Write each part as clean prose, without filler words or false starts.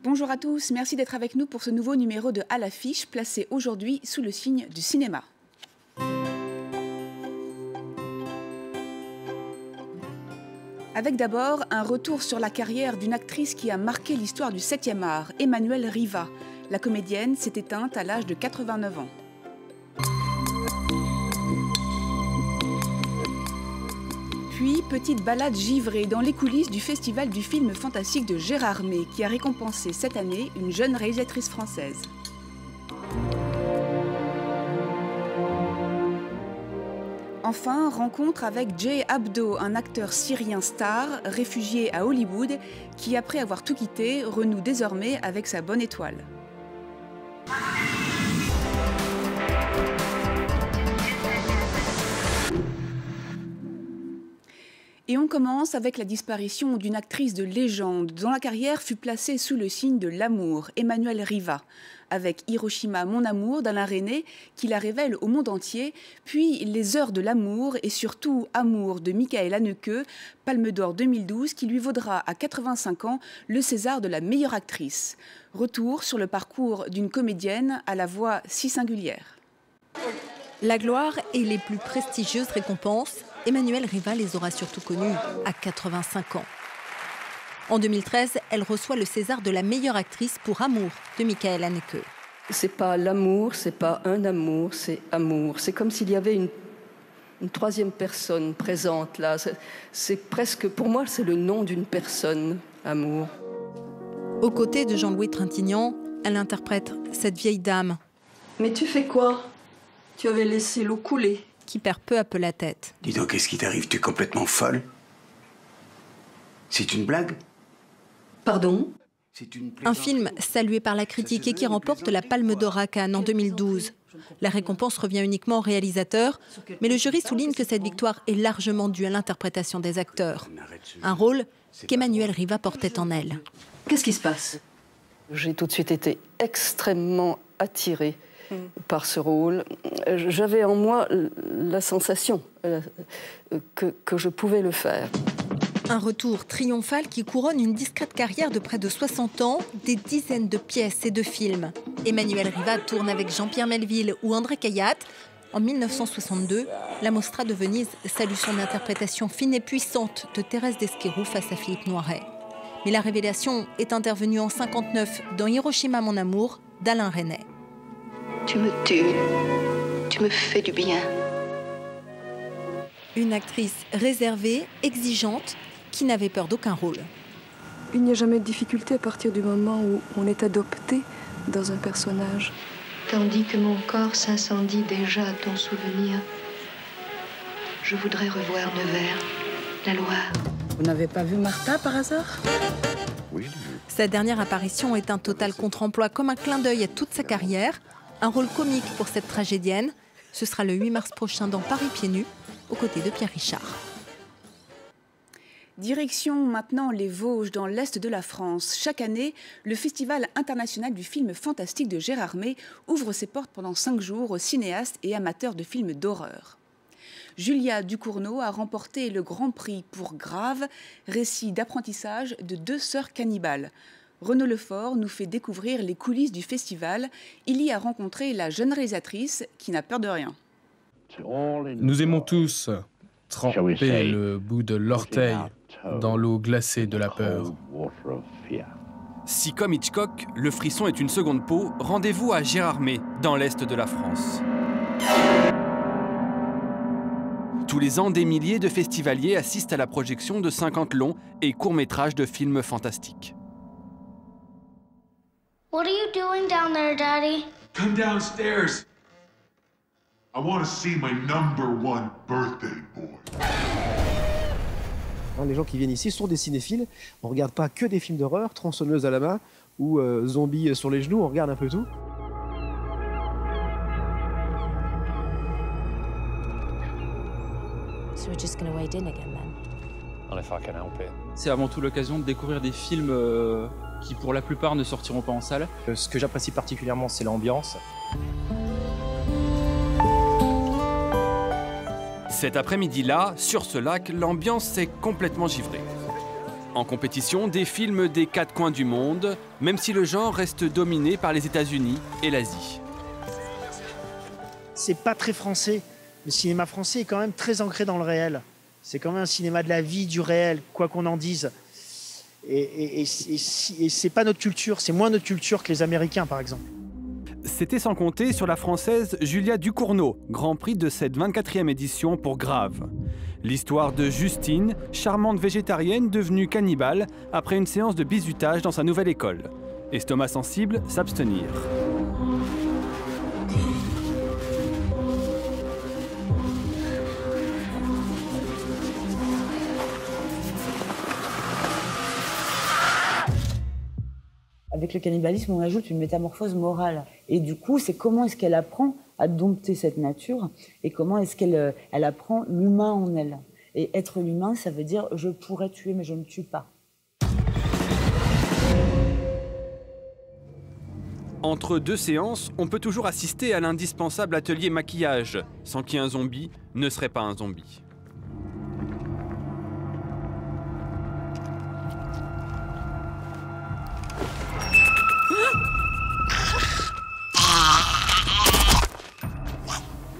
Bonjour à tous, merci d'être avec nous pour ce nouveau numéro de À l'affiche, placé aujourd'hui sous le signe du cinéma. Avec d'abord un retour sur la carrière d'une actrice qui a marqué l'histoire du 7e art, Emmanuelle Riva. La comédienne s'est éteinte à l'âge de 89 ans. Puis, petite balade givrée dans les coulisses du Festival du film fantastique de Gérardmer, qui a récompensé cette année une jeune réalisatrice française. Enfin, rencontre avec Jay Abdo, un acteur syrien star, réfugié à Hollywood, qui, après avoir tout quitté, renoue désormais avec sa bonne étoile. Et on commence avec la disparition d'une actrice de légende dont la carrière fut placée sous le signe de l'amour, Emmanuelle Riva, avec Hiroshima, mon amour d'Alain Resnais, qui la révèle au monde entier, puis Les heures de l'amour et surtout Amour de Michael Haneke, Palme d'Or 2012, qui lui vaudra à 85 ans le César de la meilleure actrice. Retour sur le parcours d'une comédienne à la voix si singulière. La gloire et les plus prestigieuses récompenses, Emmanuelle Riva les aura surtout connues à 85 ans. En 2013, elle reçoit le César de la meilleure actrice pour Amour de Michael Haneke. C'est pas l'amour, c'est pas un amour, c'est amour. C'est comme s'il y avait une troisième personne présente là. C'est presque, pour moi, c'est le nom d'une personne, Amour. Aux côtés de Jean-Louis Trintignant, elle interprète cette vieille dame. Mais tu fais quoi? Tu avais laissé l'eau couler. Qui perd peu à peu la tête. Dis donc, qu'est-ce qui t'arrive? Tu es complètement folle? C'est une blague? Pardon? Un film salué par la critique et qui remporte la Palme d'Or à Cannes en 2012. La récompense revient uniquement au réalisateur, mais le jury souligne que cette victoire est largement due à l'interprétation des acteurs. Un rôle qu'Emmanuelle Riva portait en elle. Qu'est-ce qui se passe? J'ai tout de suite été extrêmement attirée par ce rôle. J'avais en moi la sensation que je pouvais le faire. Un retour triomphal qui couronne une discrète carrière de près de 60 ans, des dizaines de pièces et de films. Emmanuelle Riva tourne avec Jean-Pierre Melville ou André Cayatte. En 1962, la Mostra de Venise salue son interprétation fine et puissante de Thérèse d'Esquerou face à Philippe Noiret. Mais la révélation est intervenue en 1959 dans Hiroshima, mon amour d'Alain Resnais. Tu me tues, tu me fais du bien. Une actrice réservée, exigeante, qui n'avait peur d'aucun rôle. Il n'y a jamais de difficulté à partir du moment où on est adopté dans un personnage. Tandis que mon corps s'incendie déjà à ton souvenir, je voudrais revoir Nevers, la Loire. Vous n'avez pas vu Martha par hasard? Oui, je l'ai vu. Sa dernière apparition est un total contre-emploi, comme un clin d'œil à toute sa carrière. Un rôle comique pour cette tragédienne. Ce sera le 8 mars prochain dans Paris Pieds Nus, aux côtés de Pierre Richard. Direction maintenant les Vosges, dans l'est de la France. Chaque année, le Festival international du film fantastique de Gérardmer ouvre ses portes pendant 5 jours aux cinéastes et amateurs de films d'horreur. Julia Ducournau a remporté le Grand Prix pour Grave, récit d'apprentissage de 2 sœurs cannibales. Renaud Lefort nous fait découvrir les coulisses du festival. Il y a rencontré la jeune réalisatrice qui n'a peur de rien. Nous aimons tous tremper le bout de l'orteil dans l'eau glacée de la peur. Si comme Hitchcock, le frisson est une seconde peau, rendez-vous à Gérardmer, dans l'est de la France. Tous les ans, des milliers de festivaliers assistent à la projection de 50 longs et courts-métrages de films fantastiques. What are you doing down there, Daddy? Come downstairs. I want to see my #1 birthday boy. Les gens qui viennent ici sont des cinéphiles. On ne regarde pas que des films d'horreur, tronçonneuse à la main ou zombies sur les genoux, on regarde un peu tout. So we're just gonna wait in again then? C'est avant tout l'occasion de découvrir des films qui, pour la plupart, ne sortiront pas en salle. Ce que j'apprécie particulièrement, c'est l'ambiance. Cet après-midi-là, sur ce lac, l'ambiance s'est complètement givrée. En compétition, des films des 4 coins du monde, même si le genre reste dominé par les États-Unis et l'Asie. C'est pas très français. Le cinéma français est quand même très ancré dans le réel. C'est quand même un cinéma de la vie, du réel, quoi qu'on en dise. Et c'est pas notre culture, c'est moins notre culture que les Américains, par exemple. C'était sans compter sur la Française Julia Ducournau, Grand Prix de cette 24e édition pour Grave. L'histoire de Justine, charmante végétarienne devenue cannibale après une séance de bizutage dans sa nouvelle école. Estomac sensible, s'abstenir. Avec le cannibalisme, on ajoute une métamorphose morale. Et du coup, c'est comment est-ce qu'elle apprend à dompter cette nature et comment est-ce qu'elle apprend l'humain en elle. Et être l'humain, ça veut dire je pourrais tuer, mais je ne tue pas. Entre 2 séances, on peut toujours assister à l'indispensable atelier maquillage, sans qui un zombie ne serait pas un zombie.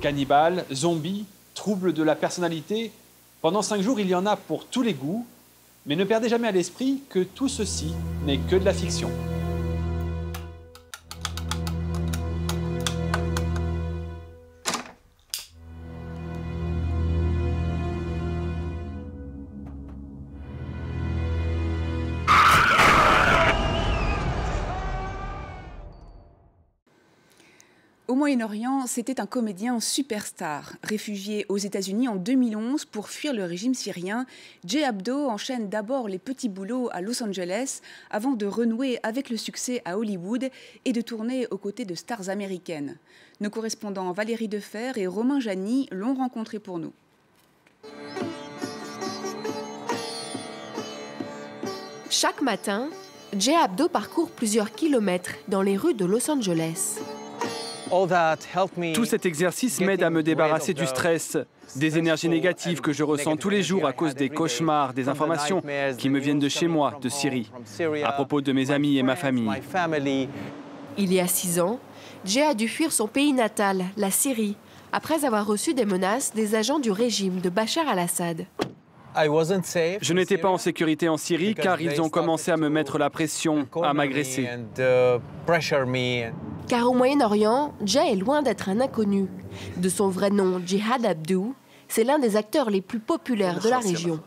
Cannibale, zombie, trouble de la personnalité. Pendant 5 jours, il y en a pour tous les goûts, mais ne perdez jamais à l'esprit que tout ceci n'est que de la fiction. Au Moyen-Orient, c'était un comédien superstar. Réfugié aux États-Unis en 2011 pour fuir le régime syrien, Jay Abdo enchaîne d'abord les petits boulots à Los Angeles avant de renouer avec le succès à Hollywood et de tourner aux côtés de stars américaines. Nos correspondants Valérie Defer et Romain Jany l'ont rencontré pour nous. Chaque matin, Jay Abdo parcourt plusieurs kilomètres dans les rues de Los Angeles. Tout cet exercice m'aide à me débarrasser du stress, des énergies négatives que je ressens tous les jours à cause des cauchemars, des informations qui me viennent de chez moi, de Syrie, à propos de mes amis et ma famille. Il y a 6 ans, Jay a dû fuir son pays natal, la Syrie, après avoir reçu des menaces des agents du régime de Bachar al-Assad. Je n'étais pas en sécurité en Syrie car ils ont commencé à me mettre la pression, à m'agresser. Car au Moyen-Orient, Jay est loin d'être un inconnu. De son vrai nom, Jihad Abdou, c'est l'un des acteurs les plus populaires de la région.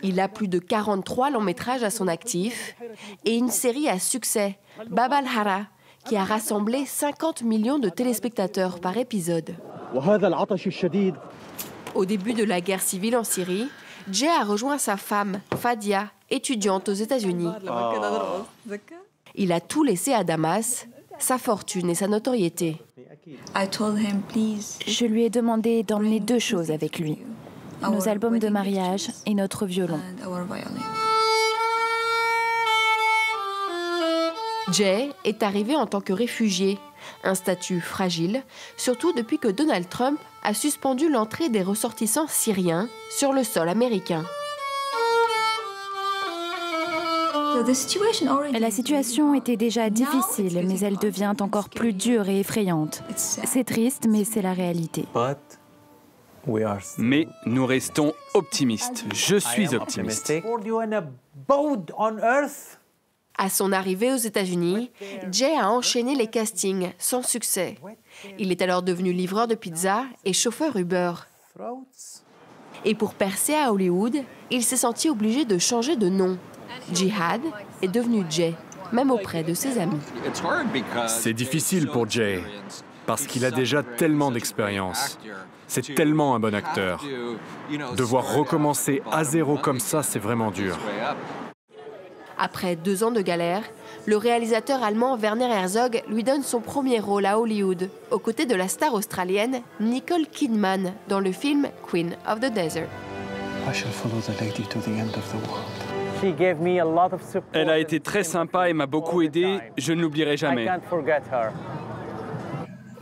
Il a plus de 43 longs métrages à son actif et une série à succès, Bab al-Hara, qui a rassemblé 50 millions de téléspectateurs par épisode. Au début de la guerre civile en Syrie, Jay a rejoint sa femme, Fadia, étudiante aux États-Unis. Il a tout laissé à Damas, sa fortune et sa notoriété. Je lui ai demandé d'emmener 2 choses avec lui, nos albums de mariage et notre violon. Jay est arrivé en tant que réfugié, un statut fragile, surtout depuis que Donald Trump a suspendu l'entrée des ressortissants syriens sur le sol américain. La situation était déjà difficile, mais elle devient encore plus dure et effrayante. C'est triste, mais c'est la réalité. Mais nous restons optimistes. Je suis optimiste. À son arrivée aux États-Unis, Jay a enchaîné les castings sans succès. Il est alors devenu livreur de pizza et chauffeur Uber. Et pour percer à Hollywood, il s'est senti obligé de changer de nom. Jihad est devenu Jay, même auprès de ses amis. C'est difficile pour Jay, parce qu'il a déjà tellement d'expérience. C'est tellement un bon acteur. Devoir recommencer à zéro comme ça, c'est vraiment dur. Après 2 ans de galère, le réalisateur allemand Werner Herzog lui donne son premier rôle à Hollywood, aux côtés de la star australienne Nicole Kidman dans le film Queen of the Desert. Elle a été très sympa et m'a beaucoup aidé. Je ne l'oublierai jamais.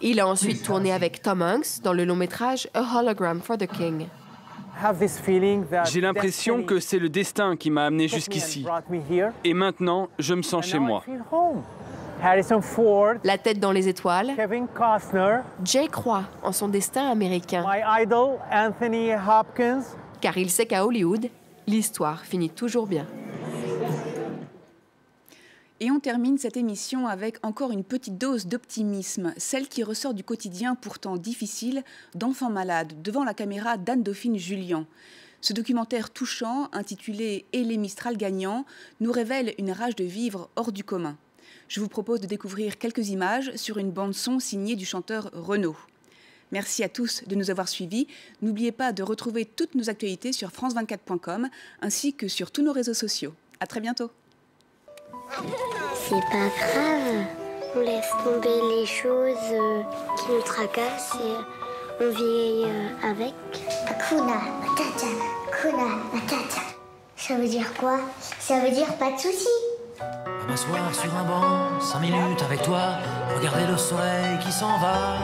Il a ensuite tourné avec Tom Hanks dans le long-métrage A Hologram for the King. J'ai l'impression que c'est le destin qui m'a amené jusqu'ici. Et maintenant, je me sens chez moi. La tête dans les étoiles, Jay croit en son destin américain. Car il sait qu'à Hollywood, l'histoire finit toujours bien. Et on termine cette émission avec encore une petite dose d'optimisme, celle qui ressort du quotidien pourtant difficile d'enfants malades devant la caméra d'Anne-Dauphine Julien. Ce documentaire touchant, intitulé « Et les Mistral gagnants », nous révèle une rage de vivre hors du commun. Je vous propose de découvrir quelques images sur une bande-son signée du chanteur Renaud. Merci à tous de nous avoir suivis. N'oubliez pas de retrouver toutes nos actualités sur france24.com ainsi que sur tous nos réseaux sociaux. À très bientôt. C'est pas grave, on laisse tomber les choses qui nous tracassent et on vit avec. Kuna Matata. Ça veut dire quoi? Ça veut dire pas de soucis. M'asseoir sur un banc, 5 minutes avec toi, regarder le soleil qui s'en va.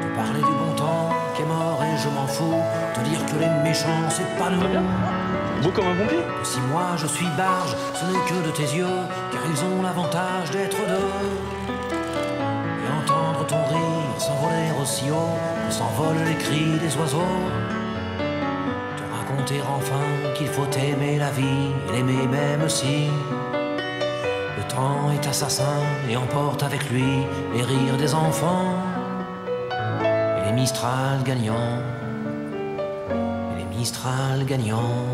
Te parler du bon temps qui est mort et je m'en fous, te dire que les méchants c'est pas nous. Beau comme un pompier. Si moi je suis barge, ce n'est que de tes yeux, car ils ont l'avantage d'être deux. Et entendre ton rire s'envoler aussi haut, que s'envolent les cris des oiseaux. Te raconter enfin qu'il faut aimer la vie, et l'aimer même si le temps est assassin et emporte avec lui les rires des enfants. Et les Mistral gagnants, et les Mistral gagnants.